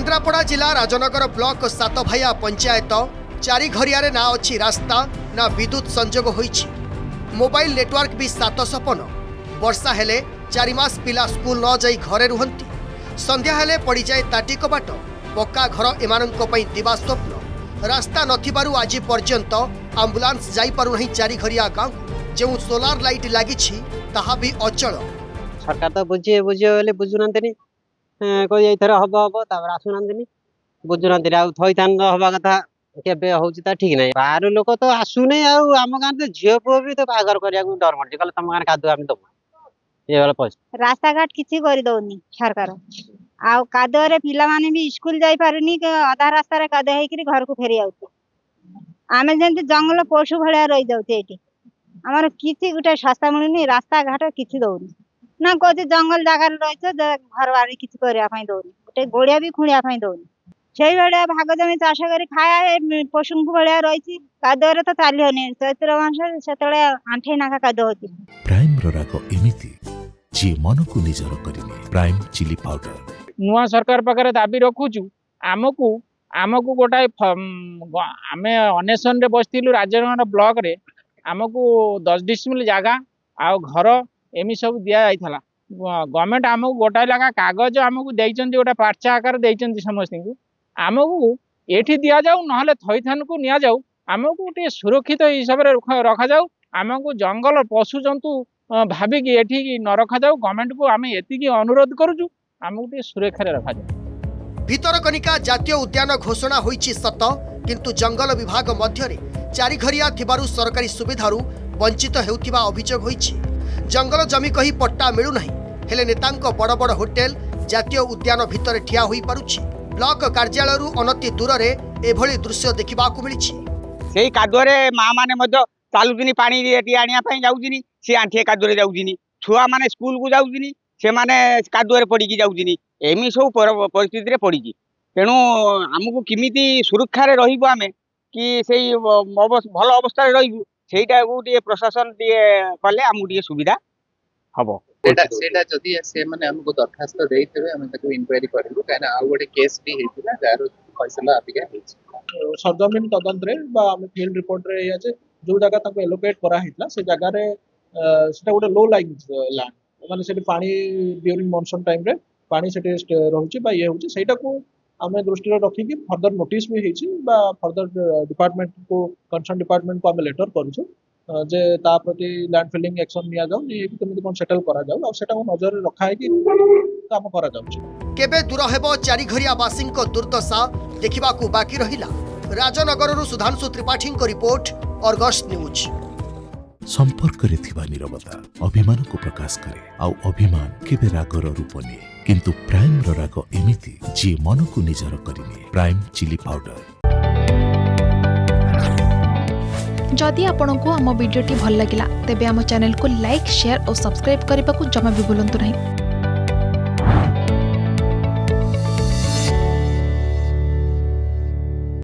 केन्द्रापड़ा जिला राजनगर ब्लॉक सातभाइया पंचायत चारिघरिया ना अच्छी रास्ता ना विद्युत संजोग होईछि। मोबाइल नेटवर्क भी सात सपन। वर्षा हेले 4 मास पिला स्कूल न जाई घरे रुहंती। संध्या हेले पड़ी जाए ताटी कबाट। पक्का घर एमानंको पई दिवा स्वप्न। रास्ता नथिबारु आज पर्यंत आम्बुलांस जाई पारु नहीं चारिघरिया गाँव जो सोलार लाइट लागिछि ताहा भी अचल। सरकार तो बुझे बोले बुझुनांतनी कोई एथर हब हब तापर आसुनांतनी बुझुनांतनी आ थइथान हवा कथा केबे होउची ता ठीक नाही। बाहर लोक तो आसुने आ आम गां तो झियो पुओ भी तो बागर करिया को डर मरजी कहले तम गां कादु आमी दबो ए वाला पैसा रास्ता घाट किछि करि दउनी सरकार। आ कादो रे पिला माने भी स्कूल जाई पारुनी के आधा रास्ता रे कादो हे कि घर को फेरी आउती। आमे जेंति जंगल पशु भलिया रहि जाउते एटी। हमर किछि गुटे सस्ता मिलुनी रास्ता घाट किछि दउनी ना कोजे जंगल जागा रहिछ घर बाड़ी किछि करिया पई दउनी। गुटे गोड़िया भी खुणिया पई दउनी। सेई बेले भाग जमी चाष करी खाया पशु भलिया रहिछि कादो रे तो चाली होनी। चैत्र मास सेतले आंठे नाका कादो होती। प्राइम रो राग एमिति जे मन को निजर करिने प्राइम चिली पाउडर नुआ सरकार पाखरे दाबी रखुचु आमको आमको गोटाए आमे अनेसन रे बसथिलु राजनगर ब्लॉक रे आमको 10 डिसमिल जागा आ घर एमि सब दिया जाइथला। गवर्नमेंट आमको गोटाए लगा कागज आमको देइचंती गोटा पार्चा आकार देइचंती समस्त को आमको एठी दिया जाऊ नहले थइथान को निया जाऊ आमको गोटे सुरक्षित हिसाब रे रखा जाऊ। आमको जंगल पशु जंतु भाबी कि एठी न रखा जाऊ। गवर्नमेंट को आमे एति की अनुरोध करूछु आमको गोटे सुरक्षा रे रखा जाऊ। भितरकनिका जातीय उद्यान घोषणा होईछि सत किंतु जंगल विभाग मध्यरे चारिघरिया थिबारु सरकारी सुविधारु वंचित हेउथिबा अभियोग होईछि। जंगल जमी कही पट्टा मिलु नहीं हेले नेतांको बड़ बड़ होटेल जातीय उद्यान भितर ठिया होई पारुछि। ब्लॉक कार्यालयरु अनति दूर रे एभली दृश्य देखिबाकू मिलिछि। सेही कादुरे मा माने मध्य चालुदिनी पानी एटी आनिया पई जाउदिनी से आंठे कादुरे जाउदिनी। छुआ माने स्कूल को जाउदिनी से माने कादुरे पड़ी की जाउदिनी। एमी सब परिस्थिति रे पड़ी की तेणु हमको किमिति सुरक्षा रे रहिबो आमे कि सेही भल अवस्था रे रहिबो सेटा गोटे प्रशासन दिए कले हमको दिए सुविधा हबो। सेटा जदी से माने हमको दरखास्त देइतबे हम ताको इंक्वायरी करबो काना आ गोटे केस भी हेतिला जार फैसला अबिका हेछि। सरजमीन तदंत रे बा हम फील्ड रिपोर्ट रे या जे जो जगह ताको एलोकेट करा हेतला से जगह रे सेटा गोटे लो लाइंग लैंड माने सेठी पानी ड्यूरिंग मॉनसून टाइम रे पानी सेठी रहउची बा ये होची सेटा को आमे दृष्टि रे रखी कि फर्दर नोटिस भी हेछि बा फर्दर डिपार्टमेंट को कंसर्न डिपार्टमेंट को आमे लेटर करूछु जे ता प्रति लैंड फिलिंग एक्शन निया जाऊ नि केमिति कोन सेटल करा जाऊ आ सेटा को नजर रे रखा है कि काम करा जाउची। केबे दूर हेबो चारिघरिया वासिंको दुर्दशा देखिबाकू बाकी रहिला। राजनगररु सुधांशु त्रिपाठी को रिपोर्ट अर्गस न्यूज। संपर्क रे थिबा निरवता अभिमान को प्रकाश करे आउ अभिमान केबे रागर रूप निये किंतु प्राइम रो राग एमिति जे मन को निजर करिने प्राइम चिली पाउडर। जदि आपंक आम भिडी भल लगा तेब आम चैनल को लाइक शेयर और सब्सक्राइब करने को जमा भी भूलु नहीं।